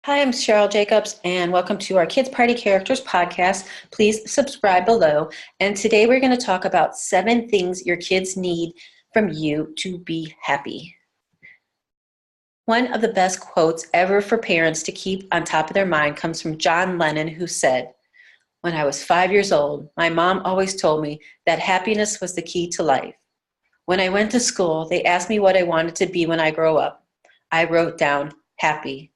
Hi, I'm Cheryl Jacobs, and welcome to our Kids Party Characters podcast. Please subscribe below. And today we're going to talk about 7 things your kids need from you to be happy. One of the best quotes ever for parents to keep on top of their mind comes from John Lennon, who said, "When I was 5 years old, my mom always told me that happiness was the key to life. When I went to school, they asked me what I wanted to be when I grow up. I wrote down happy.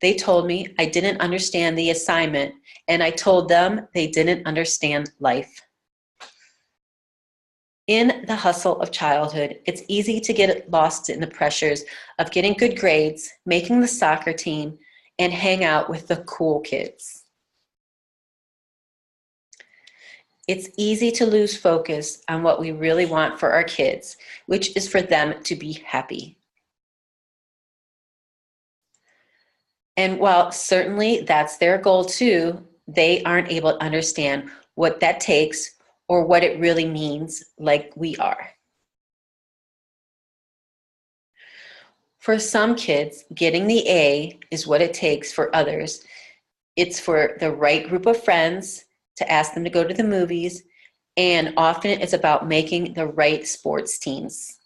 They told me I didn't understand the assignment, and I told them they didn't understand life." In the hustle of childhood, it's easy to get lost in the pressures of getting good grades, making the soccer team, and hang out with the cool kids. It's easy to lose focus on what we really want for our kids, which is for them to be happy. And while certainly that's their goal too, they aren't able to understand what that takes or what it really means like we are. For some kids, getting the A is what it takes. For others, it's for the right group of friends to ask them to go to the movies, and often it's about making the right sports teams.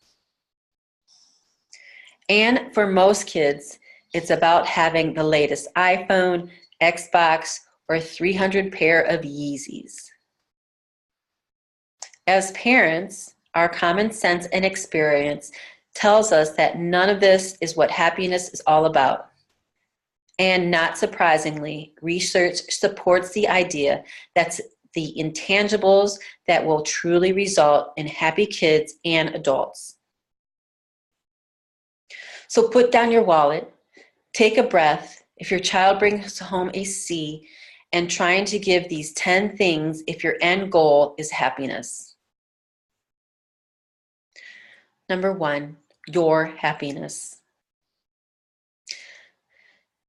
And for most kids, it's about having the latest iPhone, Xbox, or 300 pair of Yeezys. As parents, our common sense and experience tells us that none of this is what happiness is all about. And not surprisingly, research supports the idea that the intangibles that will truly result in happy kids and adults. So put down your wallet, take a breath. If your child brings home a C, and trying to give these 10 things if your end goal is happiness. Number 1, your happiness.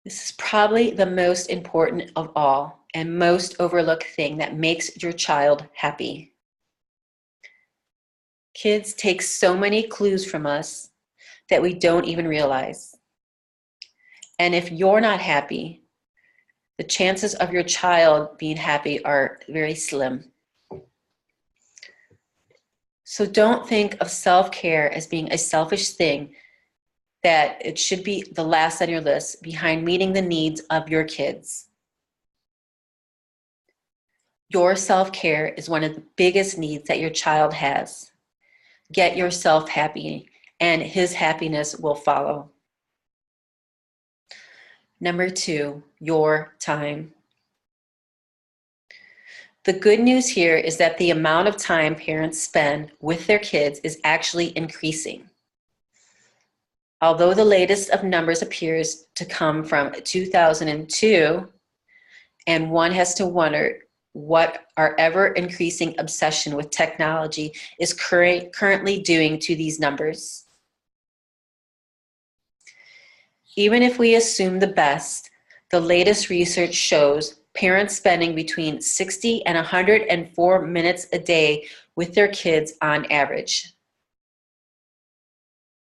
This is probably the most important of all and most overlooked thing that makes your child happy. Kids take so many clues from us that we don't even realize. And if you're not happy, the chances of your child being happy are very slim. So don't think of self-care as being a selfish thing, that it should be the last on your list behind meeting the needs of your kids. Your self-care is one of the biggest needs that your child has. Get yourself happy, and his happiness will follow. Number 2, your time. The good news here is that the amount of time parents spend with their kids is actually increasing. Although the latest of numbers appears to come from 2002, and one has to wonder what our ever-increasing obsession with technology is currently doing to these numbers. Even if we assume the best, the latest research shows parents spending between 60 and 104 minutes a day with their kids on average.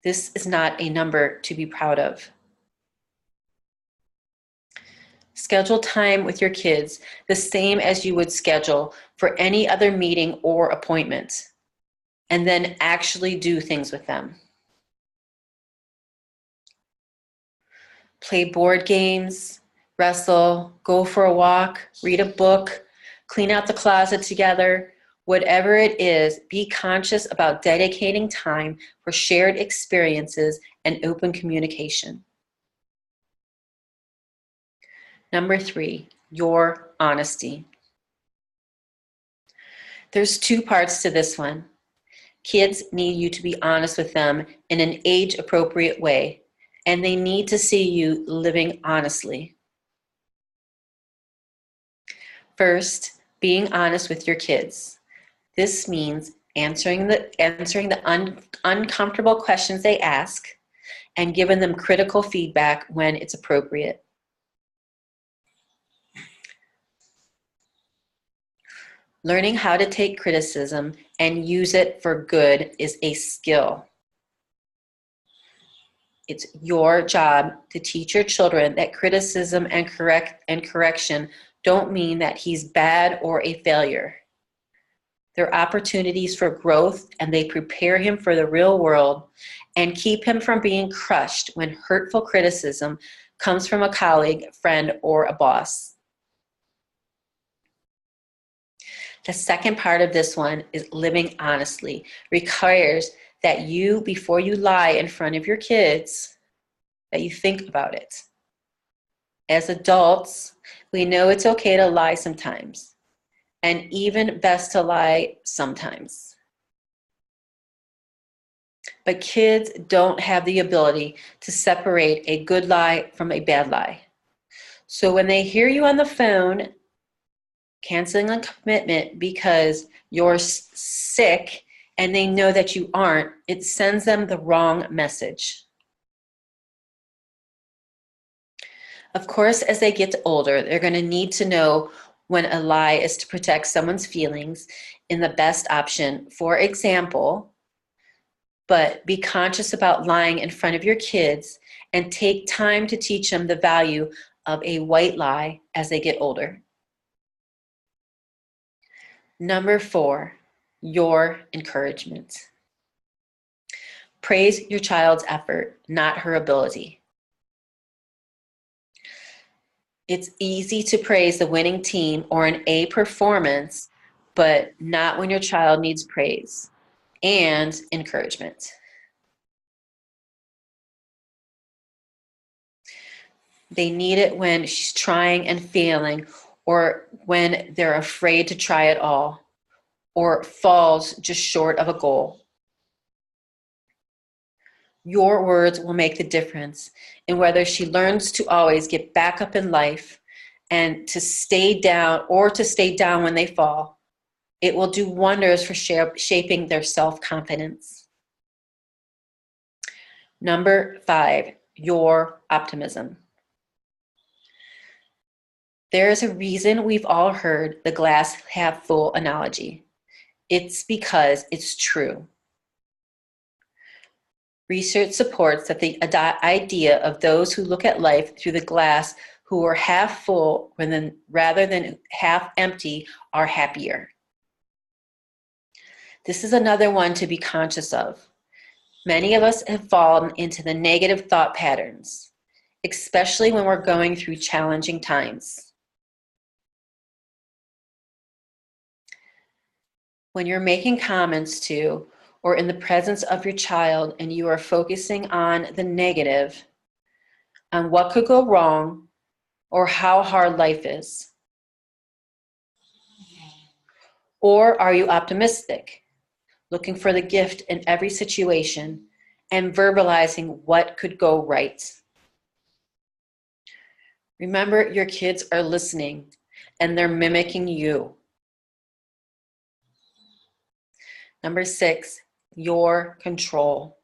This is not a number to be proud of. Schedule time with your kids the same as you would schedule for any other meeting or appointment, and then actually do things with them. Play board games, wrestle, go for a walk, read a book, clean out the closet together. Whatever it is, be conscious about dedicating time for shared experiences and open communication. Number 3, your honesty. There's 2 parts to this one. Kids need you to be honest with them in an age-appropriate way, and they need to see you living honestly. First, being honest with your kids. This means answering the uncomfortable questions they ask and giving them critical feedback when it's appropriate. Learning how to take criticism and use it for good is a skill. It's your job to teach your children that criticism and correction don't mean that he's bad or a failure. They're opportunities for growth, and they prepare him for the real world and keep him from being crushed when hurtful criticism comes from a colleague, friend, or a boss. The second part of this one is living honestly. Requires that you, before you lie in front of your kids, that you think about it. As adults, we know it's okay to lie sometimes, and even best to lie sometimes. But kids don't have the ability to separate a good lie from a bad lie. So when they hear you on the phone canceling a commitment because you're sick and they know that you aren't, it sends them the wrong message. Of course, as they get older, they're going to need to know when a lie is to protect someone's feelings in the best option. For example, but be conscious about lying in front of your kids and take time to teach them the value of a white lie as they get older. Number 4, your encouragement. Praise your child's effort, not her ability. It's easy to praise the winning team or an A performance, but not when your child needs praise and encouragement. They need it when she's trying and failing, or when they're afraid to try at all, or falls just short of a goal. Your words will make the difference in whether she learns to always get back up in life and to stay down, or to stay down when they fall. It will do wonders for shaping their self-confidence. Number 5, your optimism. There is a reason we've all heard the glass half full analogy. It's because it's true. Research supports that the idea of those who look at life through the glass who are half full rather than half empty are happier. This is another one to be conscious of. Many of us have fallen into the negative thought patterns, especially when we're going through challenging times. When you're making comments to or in the presence of your child and you are focusing on the negative, on what could go wrong or how hard life is? Or are you optimistic, looking for the gift in every situation and verbalizing what could go right? Remember, your kids are listening and they're mimicking you. Number 6, your control.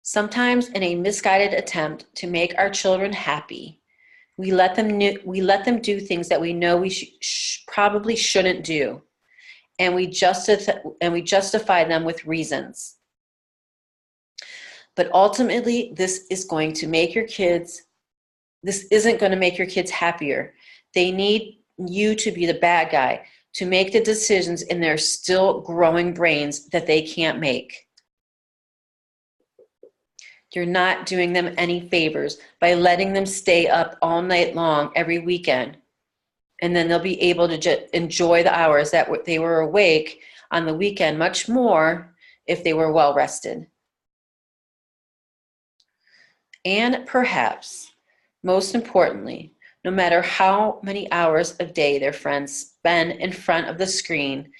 Sometimes in a misguided attempt to make our children happy, we let them do things that we know we probably shouldn't do, and we justify them with reasons. But ultimately, this isn't going to make your kids happier. They need you to be the bad guy, to make the decisions in their still growing brains that they can't make. You're not doing them any favors by letting them stay up all night long every weekend. And then they'll be able to enjoy the hours that they were awake on the weekend much more if they were well rested. And perhaps, most importantly, no matter how many hours of day their friends spend in front of the screen,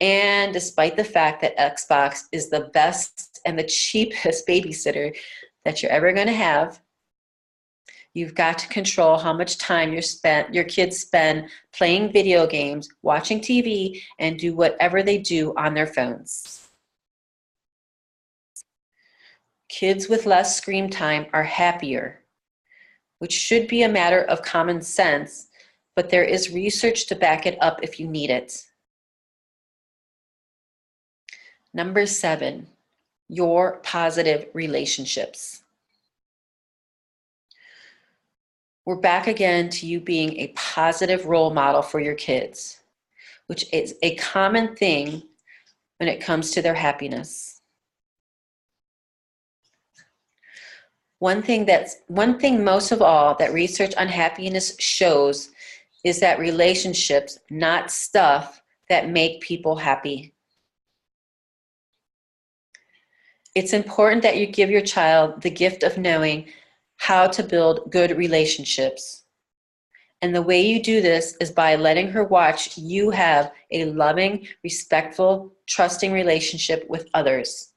and despite the fact that Xbox is the best and the cheapest babysitter that you're ever going to have, you've got to control how much time your kids spend playing video games, watching TV, and do whatever they do on their phones. Kids with less screen time are happier, which should be a matter of common sense, but there is research to back it up if you need it. Number 7, your positive relationships. We're back again to you being a positive role model for your kids, which is a common thing when it comes to their happiness. One thing most of all that research on happiness shows is that relationships, not stuff, that make people happy. It's important that you give your child the gift of knowing how to build good relationships. And the way you do this is by letting her watch you have a loving, respectful, trusting relationship with others.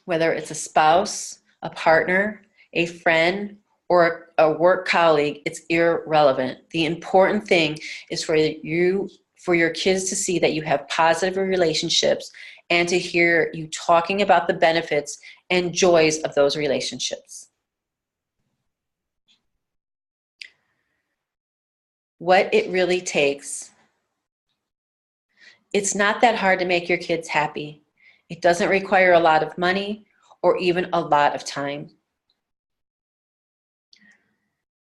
Whether it's a spouse, a partner, a friend, or a work colleague, it's irrelevant. The important thing is for your kids to see that you have positive relationships and to hear you talking about the benefits and joys of those relationships. What it really takes. It's not that hard to make your kids happy. It doesn't require a lot of money or even a lot of time.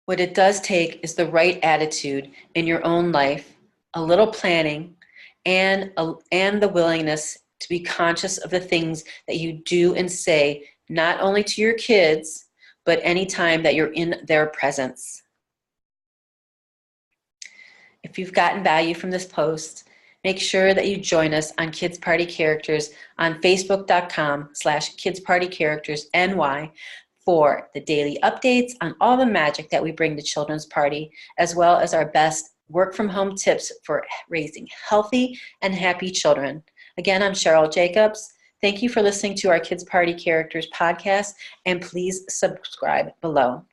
What it does take is the right attitude in your own life, a little planning, and the willingness to be conscious of the things that you do and say, not only to your kids, but anytime that you're in their presence. If you've gotten value from this post, make sure that you join us on Kids Party Characters on facebook.com/kidspartycharactersny for the daily updates on all the magic that we bring to Children's Party, as well as our best work-from-home tips for raising healthy and happy children. Again, I'm Cheryl Jacobs. Thank you for listening to our Kids Party Characters podcast, and please subscribe below.